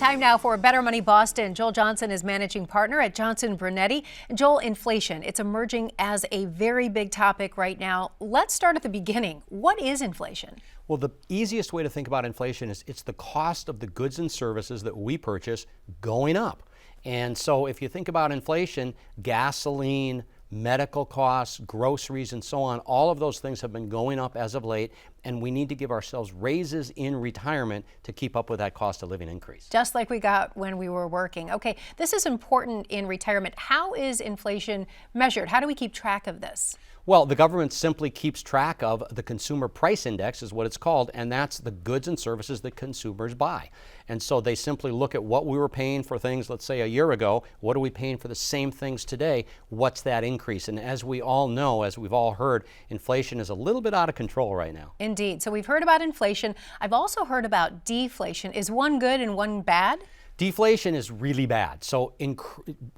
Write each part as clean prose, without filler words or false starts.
Time now for Better Money Boston. Joel Johnson is managing partner at Johnson Brunetti. Joel, inflation, it's emerging as a very big topic right now. Let's start at the beginning. What is inflation? Well, the easiest way to think about inflation is it's the cost of the goods and services that we purchase going up. And so if you think about inflation, gasoline, medical costs, groceries, and so on, all of those things have been going up as of late, and we need to give ourselves raises in retirement to keep up with that cost of living increase. Just like we got when we were working. Okay, this is important in retirement. How is inflation measured? How do we keep track of this? Well, the government simply keeps track of the consumer price index is what it's called, and that's the goods and services that consumers buy. And so they simply look at what we were paying for things, let's say a year ago, what are we paying for the same things today, what's that increase? And as we all know, as we've all heard, inflation is a little bit out of control right now. Indeed. So we've heard about inflation. I've also heard about deflation. Is one good and one bad? Deflation is really bad. So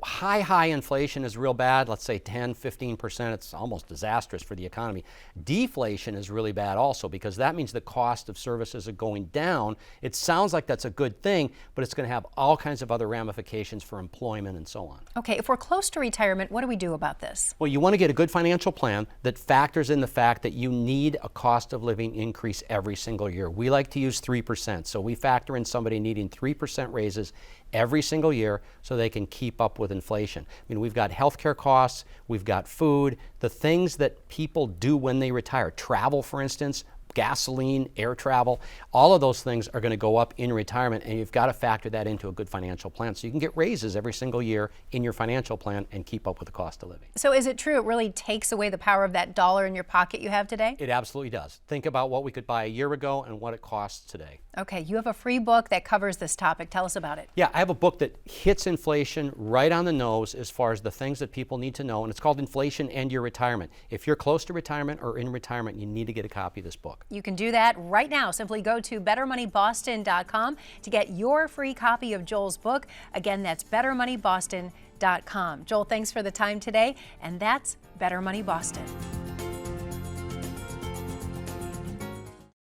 high inflation is real bad. Let's say 10, 15%. It's almost disastrous for the economy. Deflation is really bad also because that means the cost of services are going down. It sounds like that's a good thing, but it's going to have all kinds of other ramifications for employment and so on. Okay, if we're close to retirement, what do we do about this? Well, you want to get a good financial plan that factors in the fact that you need a cost of living increase every single year. We like to use 3%. So we factor in somebody needing 3% raises every single year so they can keep up with inflation. I mean, we've got healthcare costs, we've got food, the things that people do when they retire, travel, for instance, gasoline, air travel, all of those things are going to go up in retirement, and you've got to factor that into a good financial plan so you can get raises every single year in your financial plan and keep up with the cost of living. So is it true it really takes away the power of that dollar in your pocket you have today? It absolutely does. Think about what we could buy a year ago and what it costs today. Okay, you have a free book that covers this topic. Tell us about it. Yeah, I have a book that hits inflation right on the nose as far as the things that people need to know, and it's called Inflation and Your Retirement. If you're close to retirement or in retirement, you need to get a copy of this book. You can do that right now. Simply go to bettermoneyboston.com to get your free copy of Joel's book. Again, that's bettermoneyboston.com. Joel, thanks for the time today, and that's Better Money Boston.